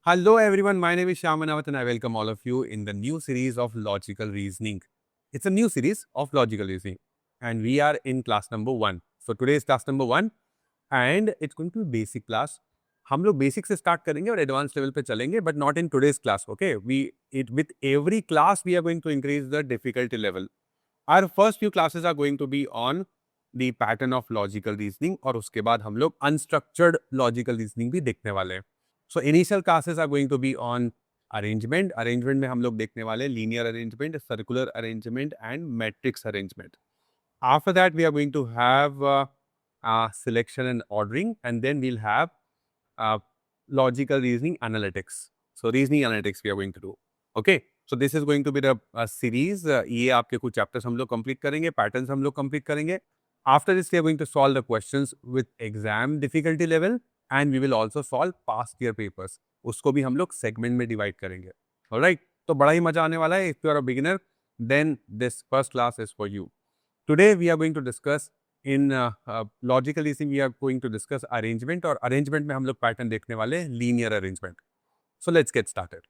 Hello everyone, my name is Shyam Manawat and I welcome all of you in the new series of logical reasoning. It's a new series of logical reasoning and we are in class number 1. So today is class number 1 and it's going to be basic class. हम लोग basic से start करेंगे और advance level पे चलेंगे but not in today's class okay we it with every class we are going to increase the difficulty level our first few classes are going to be on the pattern of logical reasoning और उसके बाद हम लोग unstructured logical reasoning भी देखने वाले हैं so initial classes are going to be on arrangement में हम लोग देखने वाले linear arrangement circular arrangement and matrix arrangement after that we are going to have selection and ordering and then we'll have logical reasoning analytics so reasoning analytics we are going to do okay so this is going to be the series ये आपके कुछ chapters हम लोग complete करेंगे patterns हम लोग complete करेंगे after this we are going to solve the questions with exam difficulty level and we will also solve past year papers उसको भी हम लोग segment में divide करेंगे alright तो बड़ा ही मजा आने वाला है if you are a beginner then this first class is for you Today we are going to discuss in logical reasoning we are going to discuss arrangement और arrangement में हम लोग pattern देखने वाले हैं linear arrangement. So let's get started.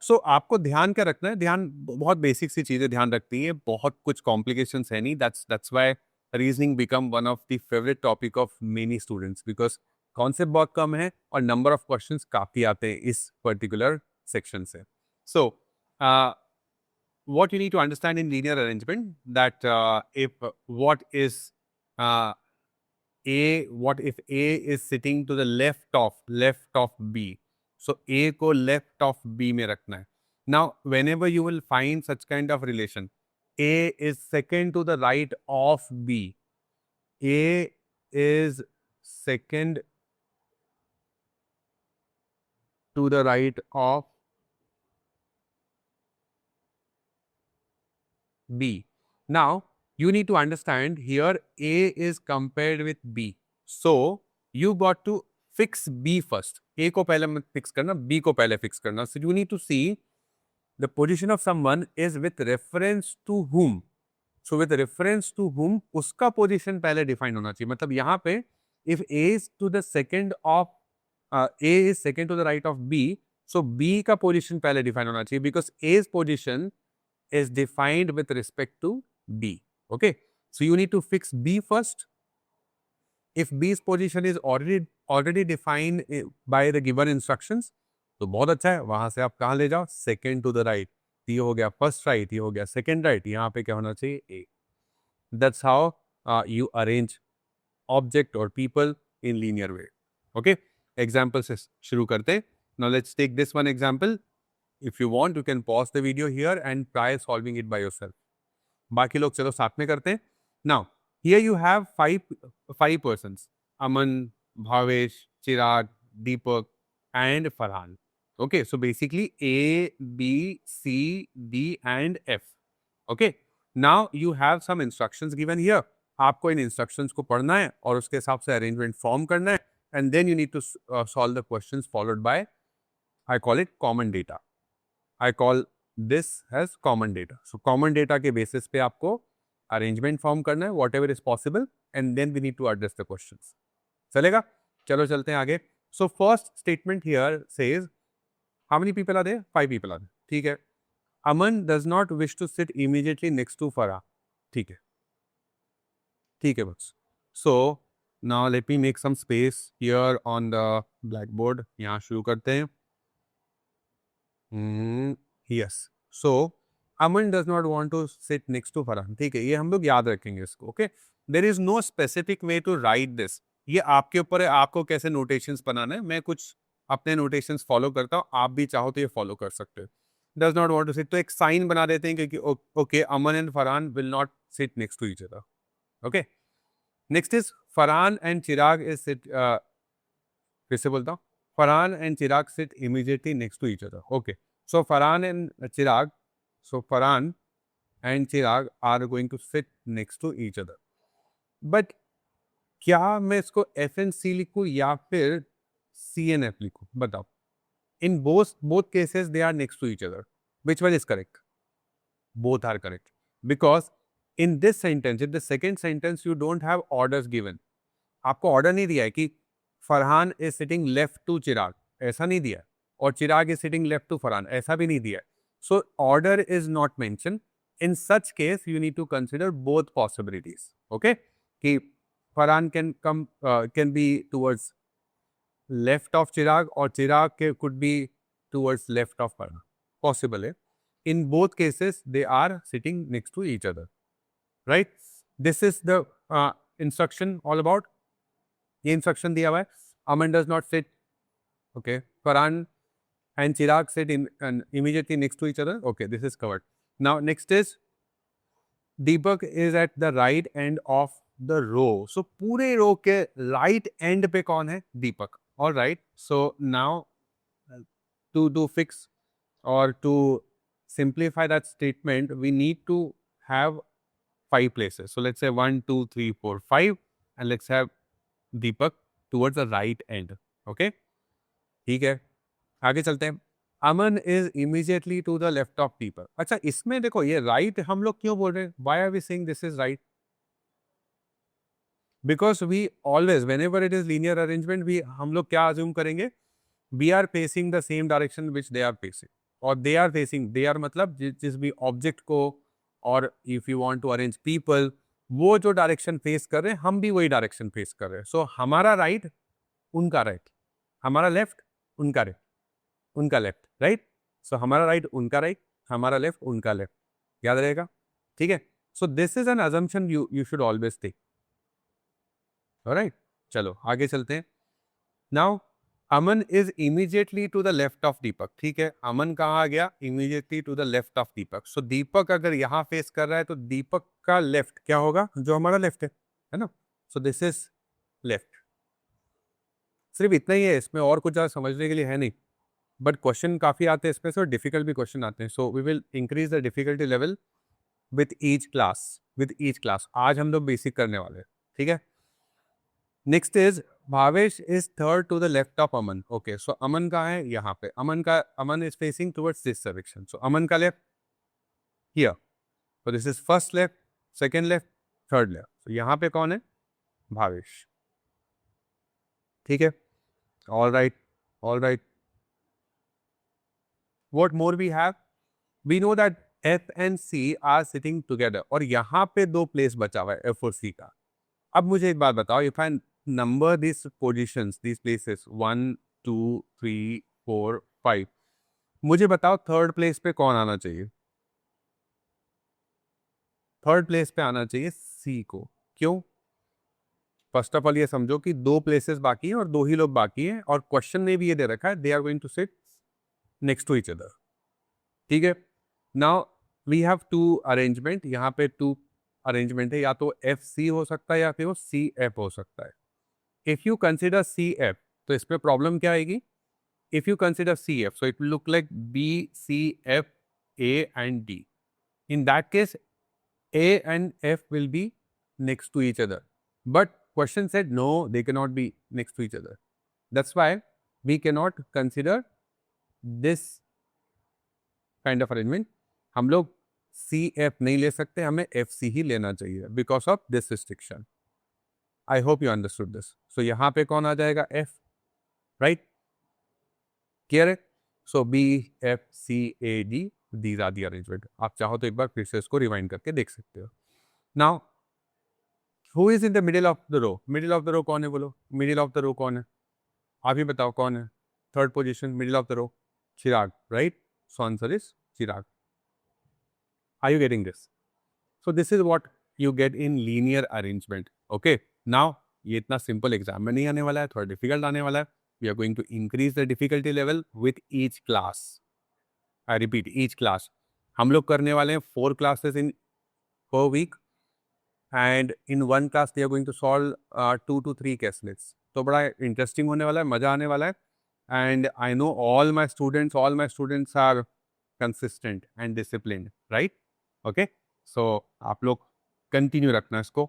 So आपको ध्यान क्या रखना है ध्यान बहुत बेसिक सी चीजें ध्यान रखती है बहुत कुछ complications है नहीं that's why reasoning become one of the favorite topic of many students because concept बहुत कम है और number of questions काफी आते हैं इस particular section से. So what you need to understand in linear arrangement that if what if A is sitting to the left of B so A को left of B में रखना है now whenever you will find such kind of relation A is second to the right of B A is second to the right of B. Now, you need to understand here A is compared with B. So, you got to fix B first. A को पहले मत fix करना, B को पहले fix करना. So, you need to see the position of someone is with reference to whom. So, with reference to whom, उसका position पहले define होना चाहिए. मतलब यहाँ पे if A is to the second of A is second to the right of B, so B का position पहले define होना चाहिए because A's position is defined with respect to B. Okay. So you need to fix B first. If B's position is already defined by the given instructions, तो बहुत अच्छा है वहां से आप कहाँ ले जाओ second to the right. ये हो गया first right, ये हो गया second right. यहाँ पे क्या होना चाहिए A. That's how you arrange object or people in linear way. Okay. Example से शुरू करते हैं. Now let's take this one example. If you want, you can pause the video here and try solving it by yourself. बाकी लोग चलो साथ में करते हैं. Now, here you have five persons. Aman, Bhavesh, Chirag, Deepak, and Farhan. Okay, so basically A, B, C, D, and F. Okay, now you have some instructions given here. आपको इन instructions को पढ़ना है और उसके हिसाब से arrangement form करना है and then you need to solve the questions followed by, I call it common data. I call this as common data. So common data के basis पे आपको arrangement form करना है whatever is possible and then we need to address the questions. चलेगा? चलो चलते हैं आगे. So first statement here says how many people are there? 5 people are there. ठीक है. Aman does not wish to sit immediately next to Farah. ठीक है. ठीक है बस. So now let me make some space here on the blackboard. यहाँ शुरू करते हैं. Yes. So Aman does not want to sit next to Farhan. ठीक है ये हम लोग याद रखेंगे इसको. Okay. There is no specific way to write this. ये आपके ऊपर है आपको कैसे notations बनाना है. मैं कुछ अपने notations follow करता हूँ. आप भी चाहो तो ये follow कर सकते हो. Does not want to sit. तो एक sign बना देते हैं क्योंकि okay Aman and Farhan will not sit next to each other. Okay. Next is Farhan and Chirag is sit. फिर से बोलता हूँ. Farhan and Chirag sit immediately next to each other. Okay. So Farhan and Chirag are going to sit next to each other. But क्या मैं इसको F and C लिखूँ या फिर C and F लिखूँ? बताओ. In both cases they are next to each other. Which one is correct? Both are correct. Because in this sentence, in the second sentence, you don't have orders given. आपको order नहीं दिया है कि Farhan is sitting left to Chirag. ऐसा नहीं दिया. और Chirag is sitting left to Farhan, ऐसा भी नहीं दिया है. So order is not mention. In such case you need to consider both possibilities. Okay, कि Farhan can be towards left of Chirag और चिराग के could be towards left of Farhan. Possible है. In both cases, they are sitting next to each other, right? This is the instruction all about. ये instruction दिया हुआ है. Aman does not sit. Okay. Farhan and Chirag sit immediately next to each other. Okay, this is covered. Now next is Deepak is at the right end of the row. So पूरे row के right end पे कौन है? Deepak. All right. So now to fix or to simplify that statement, we need to have 5 places. So let's say 1, 2, 3, 4, 5, and let's have Deepak towards the right end. Okay? ठीक है, आगे चलते हैं. Aman is immediately to the left of Deepak. अच्छा, इसमें देखो ये right हम लोग क्यों बोल रहे हैं? Why are we saying this is right? Because we always, whenever it is linear arrangement, हम लोग क्या assume करेंगे? We are facing the same direction which they are facing. और they are facing, they are मतलब जिस भी object को, और if you want to arrange people, वो जो डायरेक्शन फेस कर रहे हैं हम भी वही डायरेक्शन फेस कर रहे हैं. सो हमारा राइट उनका राइट, हमारा लेफ्ट उनका राइट, उनका लेफ्ट, राइट. सो हमारा राइट उनका राइट, हमारा लेफ्ट उनका लेफ्ट. याद रहेगा? ठीक है. So this is an assumption you should always take. Alright, चलो आगे चलते हैं. Now Aman is immediately to the left of Deepak. ठीक है, Aman कहाँ आ गया? Immediately to the left of Deepak. So Deepak अगर यहाँ फेस कर रहा है तो Deepak का लेफ्ट क्या होगा? जो हमारा लेफ्ट है ना? So this is left. सिर्फ इतना ही है, इसमें और कुछ ज़्यादा समझने के लिए है नहीं. बट क्वेश्चन काफ़ी आते हैं इसमें से और डिफिकल्ट भी क्वेश्चन आते हैं. So we will increase the difficulty level with each class. आज हम लोग बेसिक करने वाले हैं. ठीक है. Next is Bhavesh is third to the left of Aman. Okay, so Aman कहाँ है? यहाँ पे. Aman is facing towards this direction. So Aman का left here. So this is first left, second left, third left. So यहाँ पे कौन है? भावेश. ठीक है. All right, all right. What more we have? We know that F and C are sitting together. और यहाँ पे 2 प्लेस बचा हुआ है F और C का. अब मुझे एक बात बताओ, if I number this positions, this places 1, 2, 3, 4, 5, मुझे बताओ थर्ड प्लेस पे कौन आना चाहिए? थर्ड प्लेस पे आना चाहिए सी को. क्यों? फर्स्ट ऑफ ऑल ये समझो कि 2 प्लेसेस बाकी हैं और 2 ही लोग बाकी हैं, और क्वेश्चन में भी ये दे रखा है they are going to sit next to each other. ठीक है. Now we have 2 arrangement. यहाँ पे 2 अरेंजमेंट है, या तो एफ सी हो सकता है या फिर वो सी एफ हो सकता है. If you consider C F तो इस पे प्रॉब्लम क्या आएगी? If you consider C F, so it will look like B C F A and D. In that case A and F will be next to each other, but question said no, they can not be next to each other. That's why we can not consider this kind of arrangement. हम लोग C F नहीं ले सकते, हमें F C ही लेना चाहिए because of this restriction. I hope you understood this. So यहाँ पे कौन आ जाएगा? एफ. राइट, क्लियर है? So B F C A D, these are the arrangement. आप चाहो तो एक बार फिर से इसको रिवाइंड करके देख सकते हो. Now who is in the middle of the row? Middle of the row कौन है? बोलो, मिडिल ऑफ द रो कौन है? आप ही बताओ कौन है? Third position, middle of the row, Chirag. Right, so answer is Chirag. Are you getting this? So this is what you get in linear arrangement. Okay. Now ये इतना simple exam में नहीं आने वाला है, थोड़ा difficult आने वाला है. We are going to increase the difficulty level with each class. I repeat, each class. हम लोग करने वाले हैं 4 classes in per week, and in one class they are going to solve 2 to 3 caselets. तो बड़ा interesting होने वाला है, मजा आने वाला है. And I know all my students are consistent and disciplined, right? Okay, so आप लोग कंटिन्यू रखना इसको.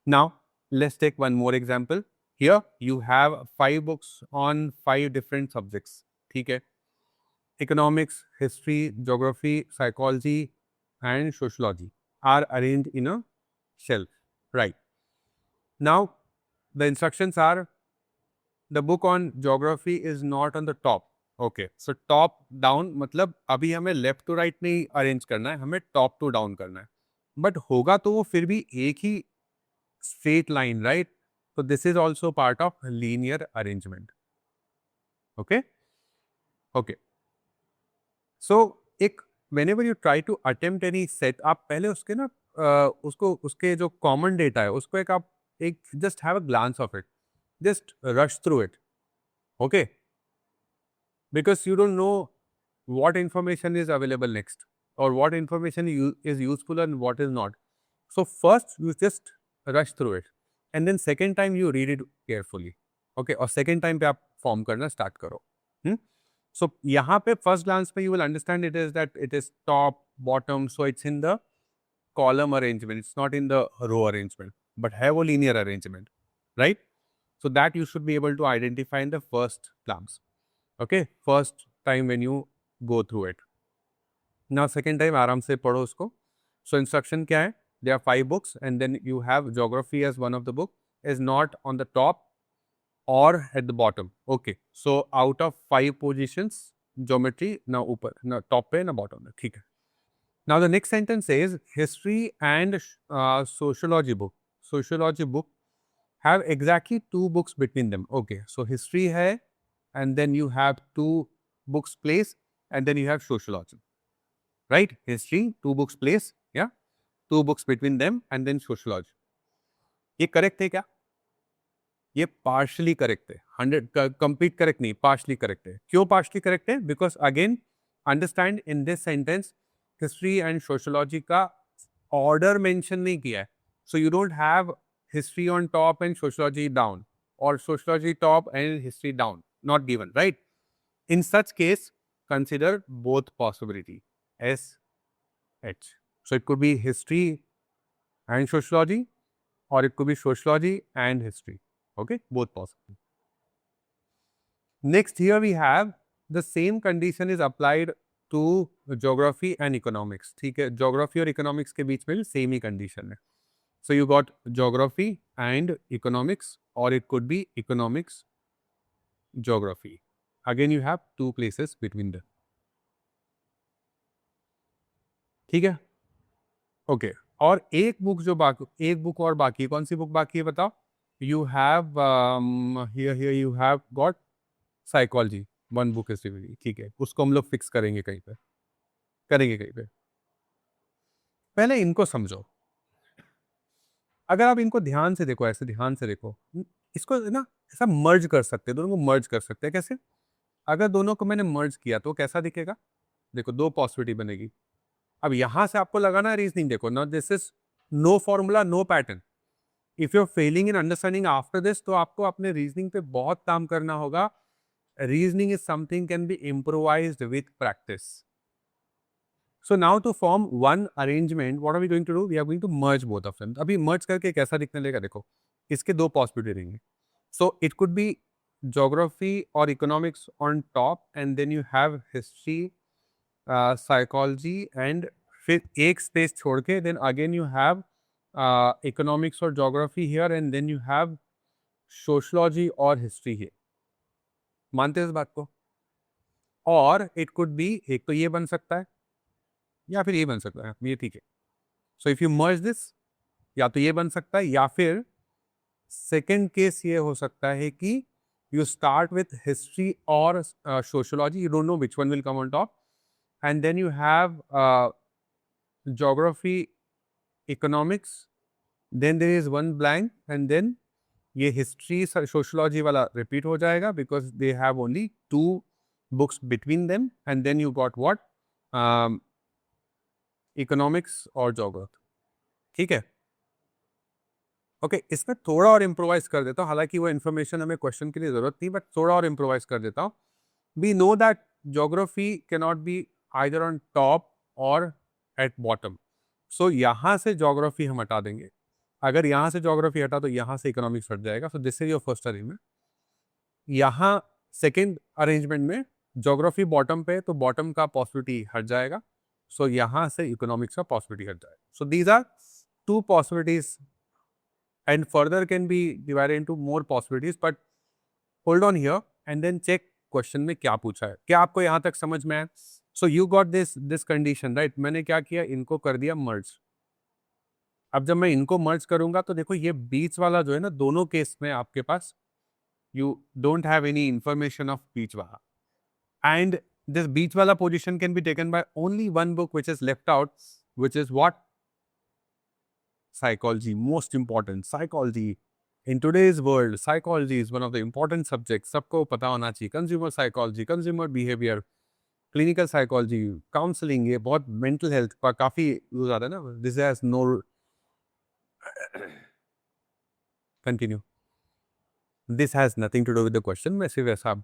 Now let's take one more example. Here you have 5 books on 5 different subjects. ठीक है. Economics, history, geography, psychology and sociology are arranged in a shelf. Right. Now the instructions are, the book on geography is not on the top. Okay, so top down मतलब अभी हमें left to right नहीं arrange करना है, हमें top to down करना है, but होगा तो वो फिर भी एक ही straight line, right? So this is also part of linear arrangement. Okay? Okay. So एक whenever you try to attempt any set, आप पहले उसके ना उसको उसके जो common data है उसको एक आप एक just have a glance of it, just rush through it. Okay? Because you don't know what information is available next or what information is useful and what is not. So first you just rush through it and then second time you read it carefully. Okay, और second time पे आप form करना start करो. So यहाँ पे first glance पे you will understand it is that it is top, bottom, so it's in the column arrangement. It's not in the row arrangement, but have a linear arrangement, right? So that you should be able to identify in the first glance. Okay, first time when you go through it. Now second time आराम से पढ़ो उसको. So instruction क्या है? There are 5 books and then you have geography as one of the book is not on the top or at the bottom. Okay, so out of 5 positions, geometry ना ऊपर ना top पे ना bottom में, ठीक है. Now the next sentence says history and sociology book. Sociology book have exactly 2 books between them. Okay, so history है and then you have 2 books place and then you have sociology. Right? History, 2 books place, yeah? 2 books between them and then sociology. ये correct है क्या? ये partially correct है. 100 complete correct नहीं, partially correct है. क्यों partially correct है? Because again understand in this sentence history and sociology का ऑर्डर मेंशन नहीं किया है. So you don't have history on top and sociology down और sociology top and history down. Not given, right? In such case consider both possibility S H. So it could be history and sociology or it could be sociology and history. Okay, both possible. Next here we have the same condition is applied to geography and economics. ठीक है, geography और economics के बीच में भी same ही condition है. So you got geography and economics or it could be economics, geography. Again you have 2 places between them. ठीक है, ओके. और एक बुक जो बाकी, एक बुक और बाकी, कौन सी बुक बाकी है बताओ? You have here you have got psychology, 1 book is remaining. ठीक है, उसको हम लोग फिक्स करेंगे कहीं पे, करेंगे कहीं पे. पहले इनको समझो. अगर आप इनको ध्यान से देखो, ऐसे ध्यान से देखो, इसको ना ऐसा मर्ज कर सकते हैं, दोनों को मर्ज कर सकते हैं. कैसे? अगर दोनों को मैंने मर्ज किया तो कैसा दिखेगा? देखो 2 पॉसिबिलिटी बनेगी. अब यहां से आपको लगाना रीजनिंग. देखो ना, this is no formula, no pattern. If you are failing in understanding after this, तो आपको अपने रीजनिंग पे बहुत काम करना होगा. Reasoning is something can be improvised with practice. So now to form one arrangement, what are we going to do? We are going to merge both of them. अभी merge करके कैसा दिखने लगेगा? देखो, इसके 2 पॉसिबिलिटी रहेंगे. So it could be geography और economics on top and then you have history, psychology and फिर एक स्पेस छोड़ के then again you have economics और geography here and then you have sociology और हिस्ट्री हियर. मानते हैं इस बात को? और इट कुड बी, एक तो ये बन सकता है या फिर ये बन सकता है, ये ठीक है. So if you merge this, या तो ये बन सकता है या फिर सेकेंड केस ये हो सकता है कि यू स्टार्ट विथ हिस्ट्री और sociology, you don't know which one will come on top, and then you have geography, economics, then there is one blank and then ये history sociology वाला repeat हो जाएगा because they have only 2 books between them and then you got what? Economics और geography. ठीक है, okay. इसमें थोड़ा और इम्प्रोवाइज कर देता हूँ, हालांकि वो इन्फॉर्मेशन हमें क्वेश्चन के लिए जरूरत नहीं, बट थोड़ा और इम्प्रोवाइज कर देता हूँ. We know that geography cannot be either on top or at bottom. So यहाँ से geography हम हटा देंगे. अगर यहाँ से geography हटा तो यहाँ से economics हट जाएगा. So this is your first arrangement. यहाँ second arrangement में geography bottom पे, तो bottom का possibility हट जाएगा. So यहाँ से economics का possibility हट जाएगा. So these are 2 possibilities and further can be divided into more possibilities, but hold on here and then check question में क्या पूछा है। क्या आपको यहाँ तक समझ में आया? So you got this condition right. मैंने क्या किया, इनको कर दिया मर्ज। अब जब मैं इनको मर्ज करूंगा तो देखो ये बीच वाला जो है ना, दोनों केस में आपके पास you don't have any information of बीच वाला, एंड दिस बीच वाला position can be taken by only one book which is left out, which is what? Psychology. Most important, psychology. In today's world, psychology is one of the important subjects. सबको पता होना चाहिए। Consumer psychology, consumer behavior, clinical psychology, counseling, ये बहुत mental health का काफी use आता है ना। This has no continue. This has nothing to do with the question. मैं सिर्फ ऐसा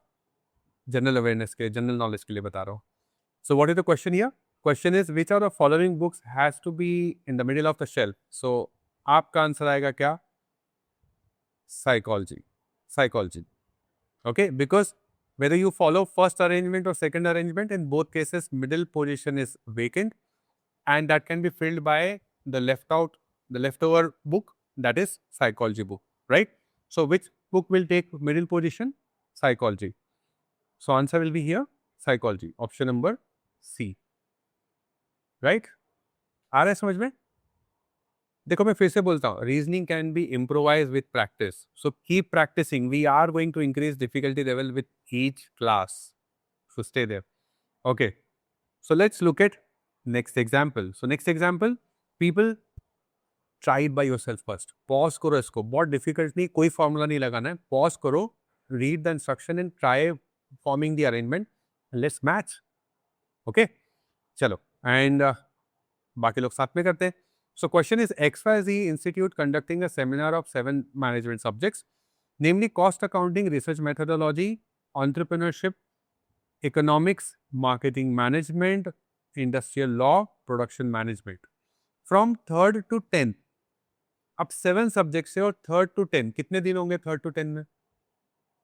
जनरल अवेयरनेस के, जनरल नॉलेज के लिए बता रहा हूँ। So what is the question here? Question is which of the following books has to be in the middle of the shelf? So आपका आंसर आएगा क्या? Psychology. Psychology. Okay, because whether you follow first arrangement or second arrangement, in both cases middle position is vacant, and that can be filled by the leftover book, that is psychology book, right? So which book will take middle position? Psychology. So answer will be here psychology, option number C, right? आ रहा है समझ में? देखो मैं फिर से बोलता हूँ, reasoning can be improvise with practice, so keep practising. We are going to increase difficulty level with each class, so stay there. Okay, so let's look at next example. So next example, people try it by yourself first. Pause करो इसको, बहुत difficult नहीं, कोई formula नहीं लगाना है। Pause करो, read the instruction and try forming the arrangement, let's match. Okay चलो, एंड बाकी लोग साथ में करते हैं। So question is, XYZ Institute conducting a seminar of 7 management subjects, namely cost accounting, research methodology, entrepreneurship, economics, marketing management, industrial law, production management, from 3rd to 10th। अब 7 subject से और 3rd to 10 कितने दिन होंगे? 3rd to 10 में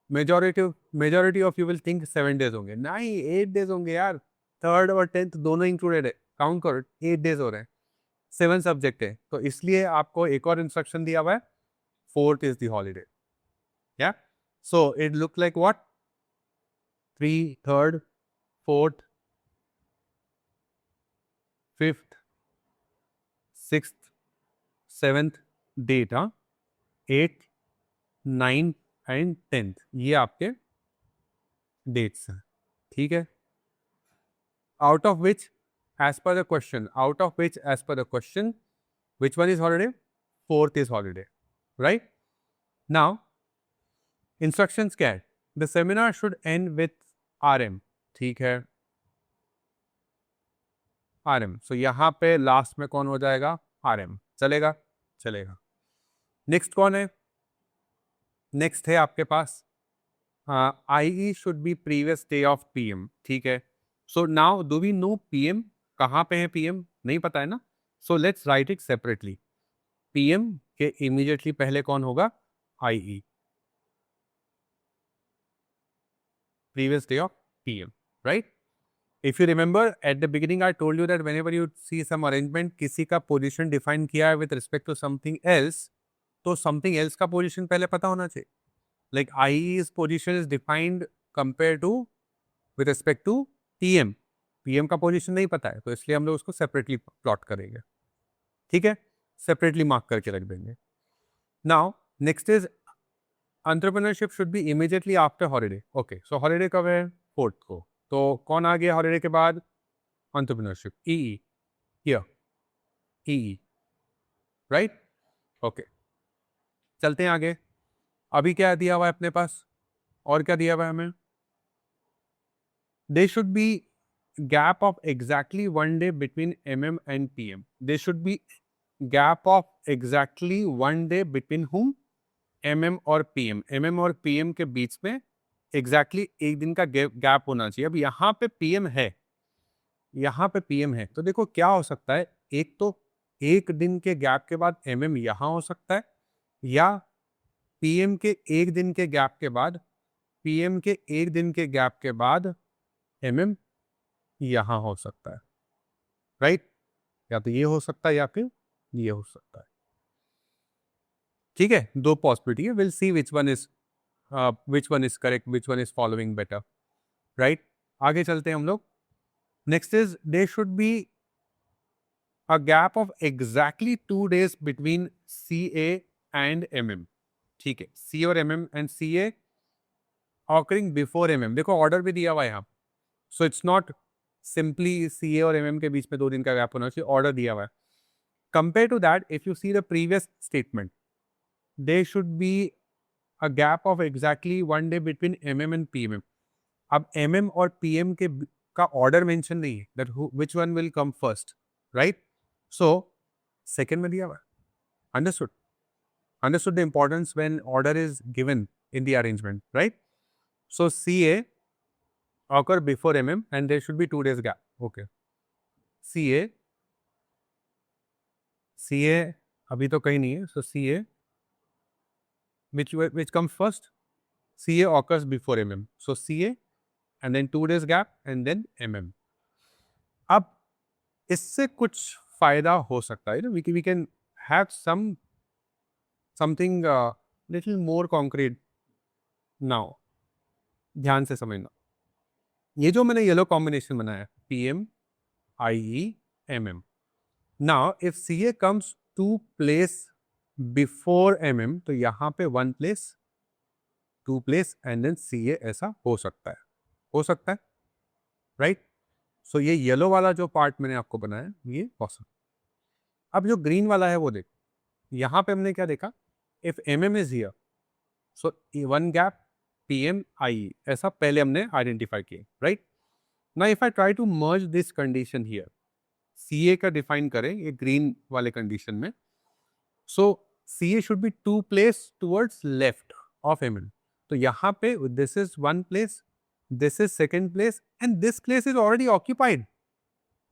majority of you will think 7 days होंगे। नहीं, 8 days होंगे यार। 3rd और 10th दोनों इंक्लूडेड है, काउंट करो, 8 डेज हो रहे हैं। 7 सब्जेक्ट है, तो इसलिए आपको एक और इंस्ट्रक्शन दिया हुआ है, 4th इज द हॉलीडे। या so it look like what? 3, 3rd, 4th, 5th, 6th, 7th date, हाँ, 8th, 9th एंड 10th, ये आपके डेट्स हैं। ठीक है, out of which as per the question, which one is holiday? 4th is holiday, right? Now instructions क्या है? The seminar should end with RM, ठीक है, RM। So यहाँ पे लास्ट में कौन हो जाएगा? RM। चलेगा? चलेगा। नेक्स्ट कौन है? नेक्स्ट है आपके पास IE should be previous day of PM, ठीक है। So now do we know PM कहाँ पे है? PM नहीं पता है ना, so let's write it separately। PM के immediately पहले कौन होगा? IE, previous day of PM, right? If you remember at the beginning I told you that whenever you see some arrangement, किसी का position define किया है with respect to something else, तो something else का position पहले पता होना चाहिए। Like IE's position is defined compared to with respect to PM। PM का पोजीशन नहीं पता है, तो इसलिए हम लोग उसको सेपरेटली प्लॉट करेंगे, ठीक है, सेपरेटली मार्क करके रख देंगे। Now next is entrepreneurship should be immediately after holiday. Okay, so holiday कब है? 4th को, तो कौन आ गया हॉलीडे के बाद? Entrepreneurship, EE, here EE, right? Okay, चलते हैं आगे। अभी क्या दिया हुआ है अपने पास, और क्या दिया हुआ है हमें? There should be gap of exactly 1 day between MM and PM. There should be gap of exactly 1 day between whom? MM और PM। MM और PM के बीच में exactly एक दिन का गैप होना चाहिए। अब यहाँ पे PM है, यहाँ पे PM है, तो देखो क्या हो सकता है, एक तो एक दिन के गैप के बाद MM यहाँ हो सकता है, या PM के एक दिन के गैप के बाद, PM के एक दिन के गैप के बाद MM यहां हो सकता है, राइट? या तो ये हो सकता है या फिर ये हो सकता है, ठीक है, दो पॉसिबिलिटी है। Will see which one is correct, which one is following better. Right? आगे चलते हैं हम लोग. Next is they should be a gap of exactly 2 days between CA and MM. ठीक है, C और MM and CA occurring before MM. देखो order भी दिया हुआ है यहाँ. So it's not simply CA और MM के बीच में 2 दिन का गैप होना चाहिए, ऑर्डर दिया हुआ है. Compare to that, if you see the previous statement, they should be a gap of exactly 1 day between MM and PM. अब MM और PM का ऑर्डर मेंशन नहीं है, that which one will come first, right? So second में दिया हुआ है. Understood? Understood the importance when order is given in the arrangement, right? So CA occur before MM and there should be 2 days gap. Okay. CA अभी तो कहीं नहीं है. So CA which comes first? CA occurs before MM. So CA and then 2 days gap and then MM. अब इससे कुछ फायदा हो सकता है. We can have something little more concrete now. ध्यान से समझना. ये जो मैंने येलो कॉम्बिनेशन बनाया PM, IE, MM. Now if CA comes 2 place before MM, तो यहाँ पे 1 place, 2 place and then CA. ऐसा हो सकता है, राइट? सो ये येलो वाला जो पार्ट मैंने आपको बनाया ये पॉसिबल. अब जो ग्रीन वाला है वो देख. यहाँ पे हमने क्या देखा, if MM is here so 1 gap PM, IE. ऐसा पहले हमने आइडेंटिफाई किया, right? Now if I try to merge this condition here, CA का डिफाइन करें ये ग्रीन वाले कंडीशन में. So CA should be 2 place towards left of MM. तो यहाँ पे this is 1 place, this is second place and this place is already occupied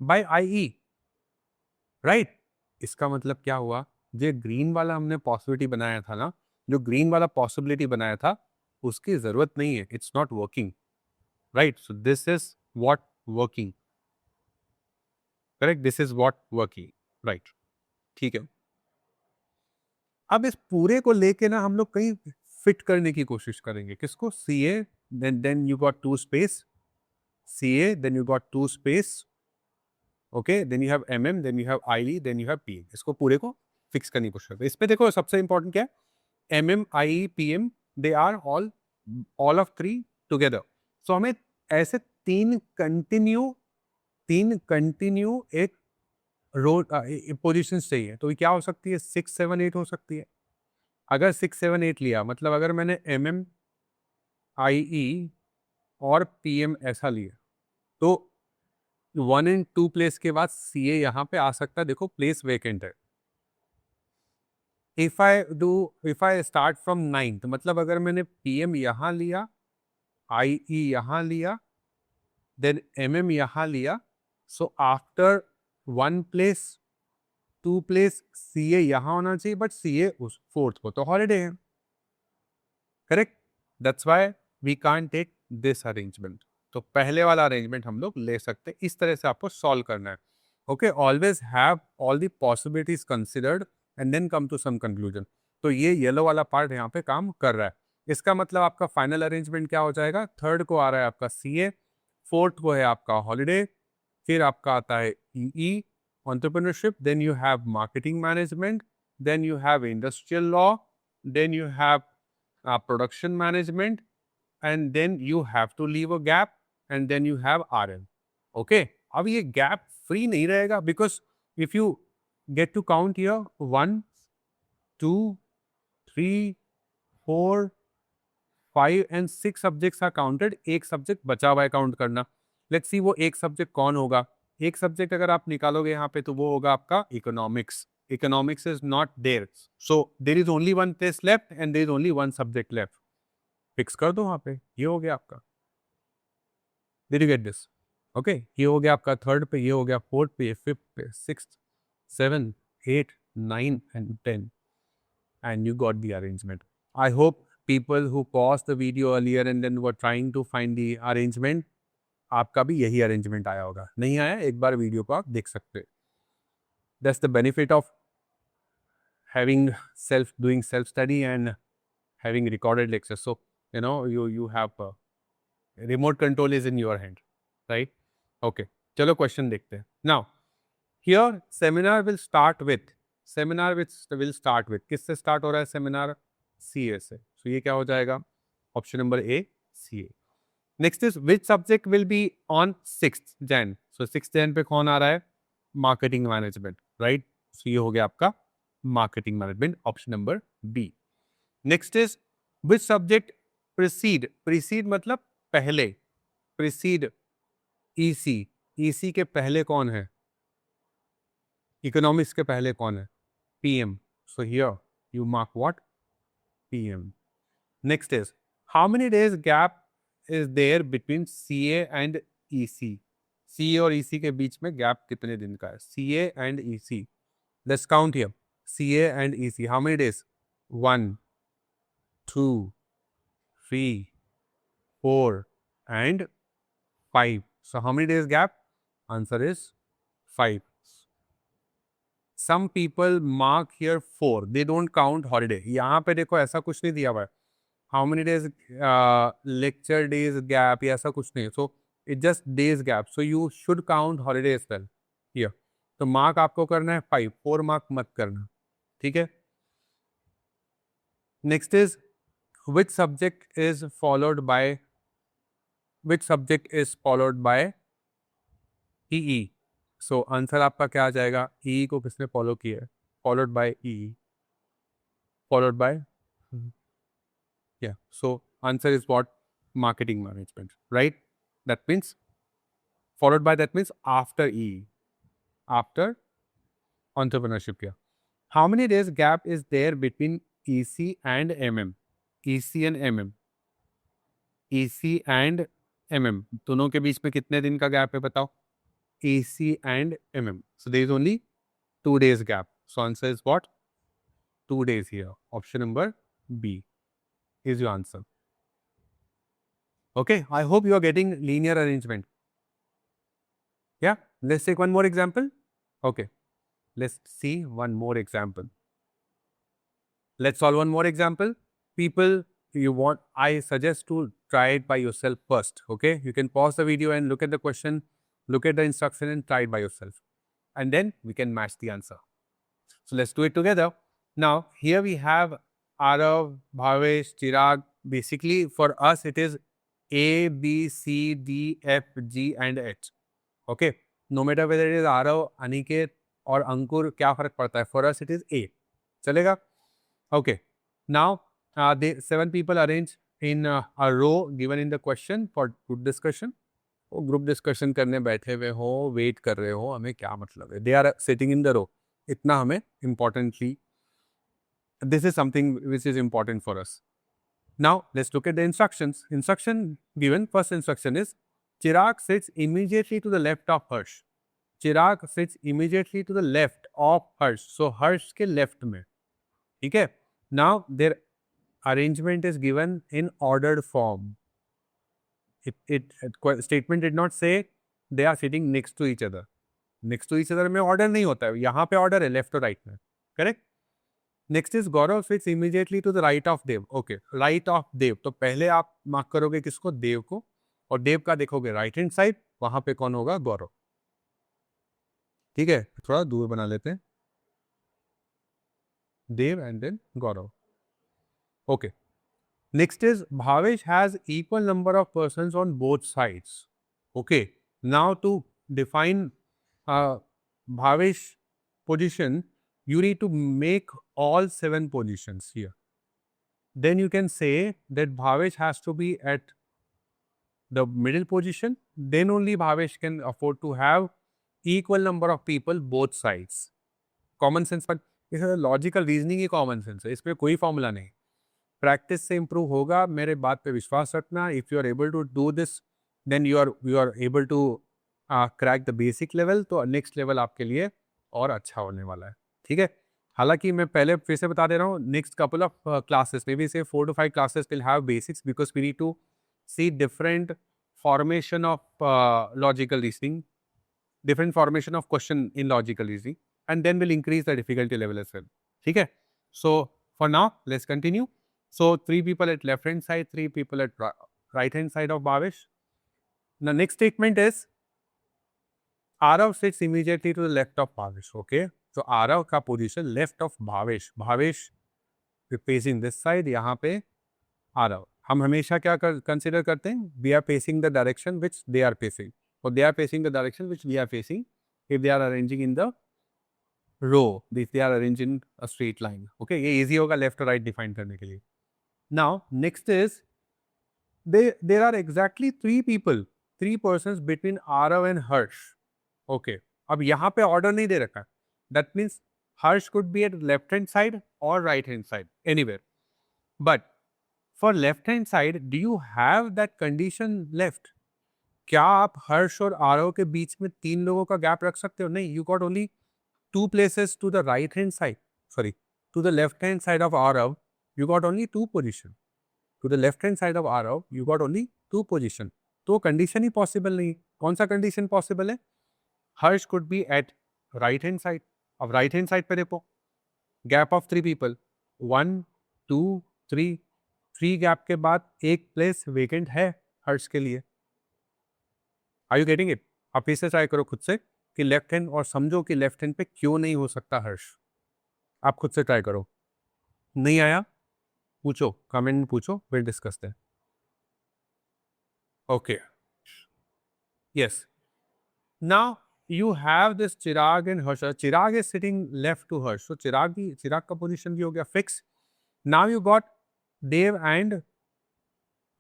by IE, right? इसका मतलब क्या हुआ, जो ग्रीन वाला हमने पॉसिबिलिटी बनाया था ना, जो ग्रीन वाला पॉसिबिलिटी बनाया था उसकी जरूरत नहीं है. It's not working, right? So this is what working. Correct, this is what working, right? ठीक है. अब इस पूरे को लेके ना हम लोग कहीं फिट करने की कोशिश करेंगे. किसको? CA, then you got 2 space, CA, then you got 2 space, okay, then you have MM, then you have IE, then you have PM. इसको पूरे को फिक्स करने की कोशिश करते हैं. इसमें देखो सबसे इंपॉर्टेंट क्या है, MM, IE, PM, they are all of 3 together. So हमें ऐसे तीन कंटिन्यू एक रोड पोजिशन चाहिए. तो ये क्या हो सकती है, 6, 7, 8 हो सकती है. अगर 6, 7, 8 लिया, मतलब अगर मैंने MM, IE और PM ऐसा लिया, तो 1 एंड 2 प्लेस के बाद CA यहाँ पे आ सकता है. देखो प्लेस वेकेंट है. If I start from 9th, मतलब अगर मैंने PM यहाँ लिया, IE यहाँ लिया, देन MM यहाँ लिया, so after 1 place, 2 place, CA यहाँ होना चाहिए, बट CA उस 4th को तो हॉलीडे है. Correct? That's why we can't take this arrangement. तो पहले वाला अरेंजमेंट हम लोग ले सकते हैं. इस तरह से आपको सॉल्व करना है. Okay, always have all the possibilities considered and then come to some conclusion. तो ये येलो वाला पार्ट यहाँ पे काम कर रहा है. इसका मतलब आपका फाइनल अरेंजमेंट क्या हो जाएगा, 3rd को आ रहा है आपका CA, 4th को है आपका हॉलीडे, फिर आपका आता है EE, entrepreneurship, then you have marketing management, then you have industrial law, then you have production management, and then you have to leave a gap, and then you have RM. Okay, अब ये gap free नहीं रहेगा, because if you get to count here 1, 2, 3, 4, 5 and 6 subjects are counted. एक subject बचा हुआ है count करना. Let's see वो एक सब्जेक्ट कौन होगा. एक सब्जेक्ट अगर आप निकालोगे यहाँ पे तो वो होगा आपका economics. Economics is not there, so there is only 1 place left and there is only 1 subject left. Fix कर दो वहाँ पे. ये हो गया आपका. Did you get this? Okay, ये हो गया आपका 3rd पे, ये हो गया 4th पे, 5th पे, 6th, 7th, 8th, 9th and 10th, and you got the arrangement. I hope people who paused the video earlier and then were trying to find the arrangement, आपका भी यही अरेंजमेंट आया होगा. नहीं आया, एक बार वीडियो को आप देख सकते हैं. That's the benefit of having doing self study and having recorded lectures. So you have remote control is in your hand, right? Okay, चलो क्वेश्चन देखते हैं now. Here seminar will start with किससे start हो रहा है seminar? CA से। सो ये क्या हो जाएगा? Option number A, CA. Next is which subject will be on 6th Jan? So 6th Jan पे कौन आ रहा है? Marketing management, right? सो ये हो गया आपका marketing management, option number B. Next is which subject precede मतलब पहले, प्रीसीड ईसी, ईसी के पहले कौन है? इकोनॉमिक्स के पहले कौन है? PM. So here you mark what? PM. Next is how many days gap is there between CA and EC? CA और ईसी के बीच में गैप कितने दिन का है? CA and EC, let's count here. CA and EC, how many days? 1, 2, 3, 4 and 5. So how many days gap? Answer is 5. Some people mark here 4. They don't count holiday. यहाँ पे देखो ऐसा कुछ नहीं दिया हुआ है. How many days lecture days gap या ऐसा कुछ नहीं है. So it just days gap. So you should count holiday as well here. तो mark आपको करना है 5. 4 mark मत करना. ठीक है? Next is which subject is followed by EE? So answer आपका क्या आ जाएगा? ई को किसने फॉलो किया है? Followed by E, followed by या, so answer is what? Marketing management, right? That means followed by, that means after E, after entrepreneurship किया. How many days gap is there between EC and MM? EC and MM, EC and MM दोनों के बीच में कितने दिन का gap है बताओ? AC and MM. So there is only 2 days gap. So answer is what? 2 days here. Option number B is your answer. Okay, I hope you are getting linear arrangement. Yeah, let's take one more example. Okay, let's see one more example. Let's solve one more example. People, I suggest to try it by yourself first. Okay, you can pause the video and look at the question, look at the instruction and try it by yourself. And then we can match the answer. So let's do it together. Now, here we have Arav, Bhavesh, Chirag. Basically, for us, it is A, B, C, D, F, G, and H. Okay. No matter whether it is Arav, Aniket, or Ankur, क्या फर्क पड़ता है? For us, it is A. चलेगा? Okay. Now, the 7 people arranged in a row given in the question for group discussion. वो group discussion करने बैठे हुए हो, वेट कर रहे हो, हमें क्या मतलब है? They are sitting in the row. इतना हमें importantly, this is something which is important for us. Now let's look at the instructions. Instruction given, first instruction is Chirag sits immediately to the left of Harsh. Chirag sits immediately to the left of Harsh. So Harsh के left में, ठीक है? Now their arrangement is given in ordered form. Statement did not say they are sitting next to each other. Next to each other में order नहीं होता है. यहाँ पे order है left और right में. Correct? Next is Gaurav sits immediately to the right of Dev. Okay, right of Dev, तो पहले आप मार्क करोगे किसको? देव को. और देव का देखोगे राइट हैंड साइड, वहां पे कौन होगा? गौरव. ठीक है, थोड़ा दूर बना लेते हैं. Dev and then Gaurav. Okay, next is Bhavesh has equal number of persons on both sides. Okay, now to define Bhavesh position, you need to make all 7 positions here. Then you can say that Bhavesh has to be at the middle position. Then only Bhavesh can afford to have equal number of people both sides. Common sense, पर इसमें logical reasoning ही common sense है, इसमें कोई formula नहीं. Practice से improve होगा, मेरे बात पे विश्वास रखना. If you are able to do this, then you are able to crack the basic level. तो नेक्स्ट लेवल आपके लिए और अच्छा होने वाला है. ठीक है, हालांकि मैं पहले फिर से बता दे रहा हूँ, next couple of classes, maybe से 4 to 5 classes will have basics, because we need to see different formation of logical reasoning, different formation of question in logical reasoning, and then will increase the difficulty level as well. ठीक है, so for now let's continue. So 3 people at left hand side, 3 people at right hand side of Bhavesh. The next statement is Arav sits immediately to the left of Bhavesh. Okay, so Arav का position left of Bhavesh. Bhavesh facing this side, यहाँ पे Arav. हम हमेशा क्या consider करते हैं? We are facing the direction which they are facing, or they are facing the direction which we are facing. If they are arranging in the row, if they are arranged in a straight line. Okay, ये easy होगा left और right define करने के लिए. Now next is there are exactly three persons between Arav and Harsh. Okay, अब यहाँ पे order नहीं दे रखा है. That means Harsh could be at left hand side or right hand side, anywhere. But for left hand side, do you have that condition left? क्या आप हर्ष और आरव के बीच में 3 लोगों का गैप रख सकते हो? नहीं, you got only 2 places to the right hand side. Sorry, to the left hand side of Arav, you got only 2 position. To the left hand side of Arav, you got only 2 position. तो condition ही possible नहीं. कौन सा condition possible है? Harsh could be at right hand side. अब right hand side पे देखो, gap of 3 people, 1 2 3, 3 gap के बाद एक प्लेस वेकेंट है हर्ष के लिए. Are you getting it? आप फिर से ट्राई करो खुद से कि लेफ्ट हैंड, और समझो कि लेफ्ट हैंड पे क्यों नहीं हो सकता हर्ष. आप खुद से ट्राई करो. नहीं आया? पूछो, कमेंट में पूछो, फिर डिस्कस करें. Okay, yes. Now you have this Chirag and Harsh. Chirag is sitting left to Harsh. So Chirag का position भी हो गया fix. Now you got Dev and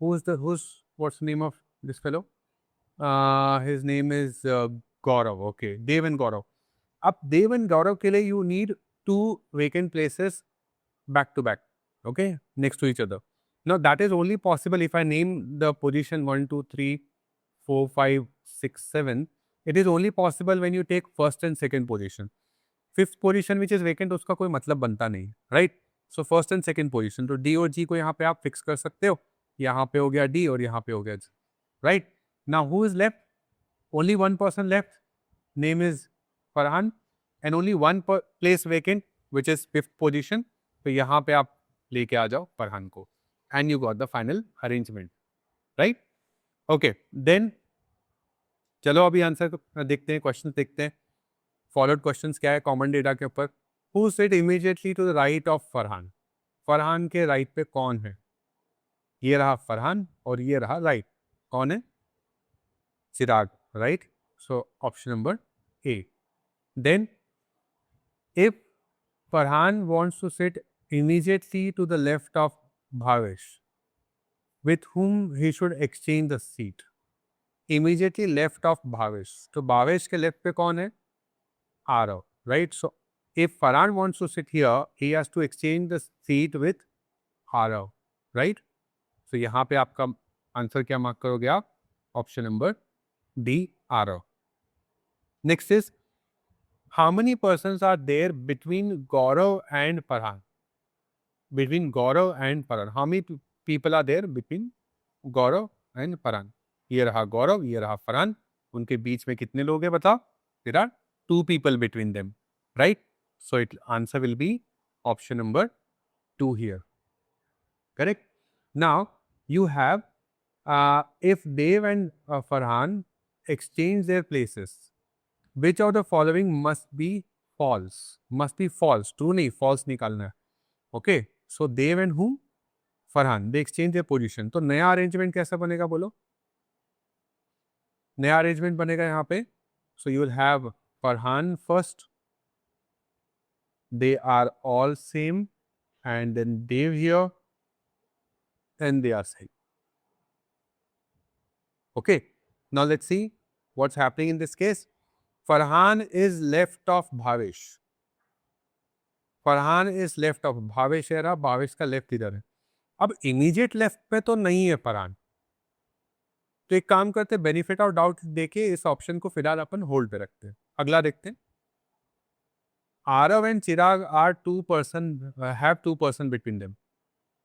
what's the name of this fellow? His name is Gaurav. Okay, Dev and Gaurav. अब Dev and Gaurav के लिए you need 2 vacant places back to back. Okay, next to each other. Now that is only possible if I name the position 1 2 3 4 5 6 7. It is only possible when you take first and second position. Fifth position which is vacant, उसका कोई मतलब बनता नहीं, right? So first and second position, तो D और G को यहाँ पे आप fix कर सकते हो. यहाँ पे हो गया D और यहाँ पे हो गया G, right? Now who is left? Only one person left. Name is Farhan, and only one place vacant, which is fifth position. तो यहाँ पे आप लेके आ जाओ फरहान को, and you got the final arrangement, right? Okay, then चलो अभी answer देखते हैं, क्वेश्चन देखते हैं. फॉलोड क्वेश्चंस क्या है कॉमन डेटा के ऊपर. Who sit immediately to the right of Farhan. Farhan के राइट पे कौन है? ये रहा फरहान और ये रहा राइट. कौन है? Chirag, right? So option number A. Then if Farhan wants to sit immediately to the left of Bhavesh, with whom he should exchange the seat. Immediately left of Bhavesh, तो भावेश के लेफ्ट पे कौन है? Aarav, right? So if Farhan wants to sit here, he has to exchange the seat with Aarav, right? सो यहाँ पे आपका answer क्या मार्क करोगे आप? Option number D, Aarav. Next is how many persons are there between Gaurav and Farhan. Between Gaurav and Farhan, how many people are there between Gaurav and Farhan. ये रहा गौरव, ये रहा फरहान, उनके बीच में कितने लोग हैं बताओ? There are 2 people between them, right? So it answer will be option number 2 here, correct? Now you have if Dev and Farhan exchange their places, which of the following must be false? Must be false. True नहीं, false निकालना है. Okay, so Dev and whom? Farhan, they exchange their position. तो नया arrangement कैसा बनेगा बोलो? नया arrangement बनेगा यहाँ पे. So you will have Farhan first, they are all same, and then Dev here, and they are same. Okay, now let's see what's happening in this case. Farhan is left of Bhavesh. Farhan is left of Bhavesh. है रहा भावेश का left इधर है. अब immediate left पे तो नहीं है फरहान, तो एक काम करते हैं, बेनिफिट ऑफ डाउट देके इस ऑप्शन को फिलहाल अपन होल्ड पे रखते हैं. अगला देखते हैं. Aarav and Chirag are 2 person, have 2 person between them.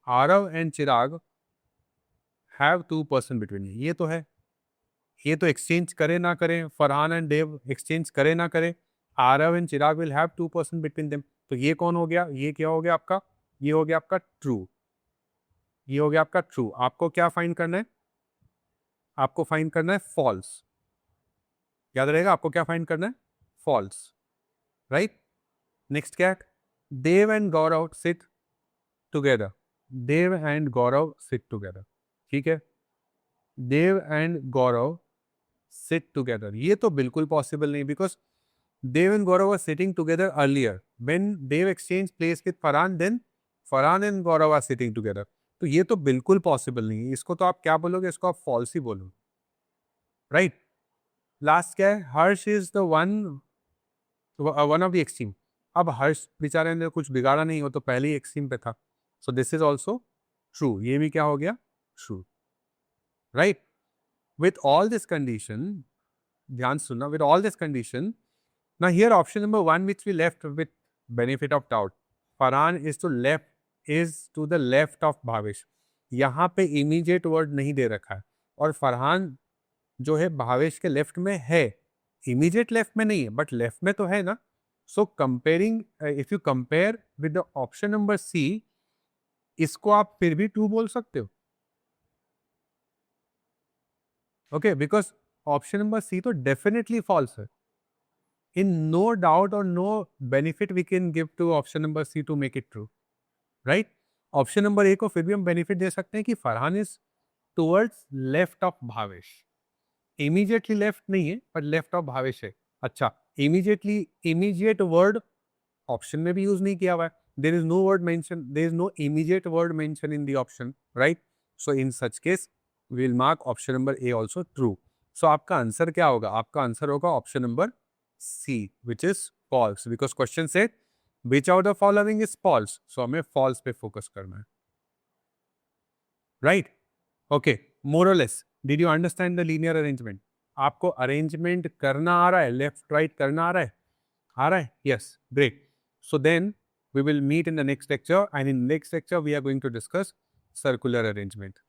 Aarav and Chirag have 2 person between. ये तो है, ये तो एक्सचेंज करे ना करें, फरहान एंड देव एक्सचेंज करे ना करें, Aarav and Chirag will have 2 person between them. तो ये कौन हो गया? ये क्या हो गया आपका? ये हो गया आपका ट्रू. ये हो गया आपका ट्रू. आपको क्या फाइंड करना है? आपको फाइंड करना है फॉल्स। याद रहेगा आपको क्या फाइंड करना है? False, right? नेक्स्ट क्या है? Dev and Gaurav sit together. Dev and Gaurav sit together, ठीक है? Dev and Gaurav sit together, ये तो बिल्कुल पॉसिबल नहीं, because Dev and Gaurav are sitting together earlier when Dev exchange place with Farhan, then Farhan and Gaurav are sitting together. तो ये तो बिल्कुल पॉसिबल नहीं है। इसको तो आप क्या बोलोगे? इसको आप फॉल्स ही बोलोगे, राइट? लास्ट क्या है? Harsh is the one of the extreme. अब हर्ष बेचारे ने कुछ बिगाड़ा नहीं, हो तो पहले ही एक्सट्रीम पे था, सो दिस इज ऑल्सो ट्रू। ये भी क्या हो गया? True, right? With all this condition, ध्यान सुनना, with all this condition, now here option number 1 which we left with benefit of doubt, Farhan is to the left of Bhavish, यहाँ पे immediate word नहीं दे रखा है, और फरहान जो है भावेश के लेफ्ट में है, इमीडिएट लेफ्ट में नहीं है बट लेफ्ट में तो है ना। So comparing, if you compare with the option number C, इसको आप फिर भी ट्रू बोल सकते हो, okay? Because option number C तो डेफिनेटली फॉल्स है। In no doubt or no benefit we can give to option number C to make it true, right? Option number ए को फिर भी हम बेनिफिट दे सकते हैं कि Farhan is towards left of Bhavesh. Immediately left नहीं है पर लेफ्ट ऑफ भावेश है। अच्छा, इमीडिएटली, इमीडिएट वर्ड ऑप्शन में भी यूज नहीं किया हुआ है। There is no word mention, there is no immediate word mention in the option, right? So in such case we will mark option number A also true. सो आपका answer क्या होगा? आपका आंसर होगा option number C, which is false, because question said which out of the following is false, so हमें false पे focus करना है, right? Okay, more or less did you understand the linear arrangement? आपको arrangement करना आ रहा है, left right करना आ रहा है? आ रहा है? Yes, great. So then we will meet in the next lecture, and in next lecture we are going to discuss circular arrangement.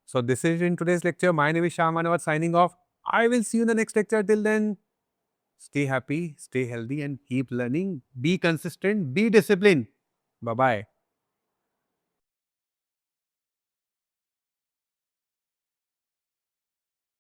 So this is in today's lecture. My name is Shyam Manawat signing off. I will see you in the next lecture. Till then, stay happy, stay healthy, and keep learning. Be consistent, be disciplined. Bye bye.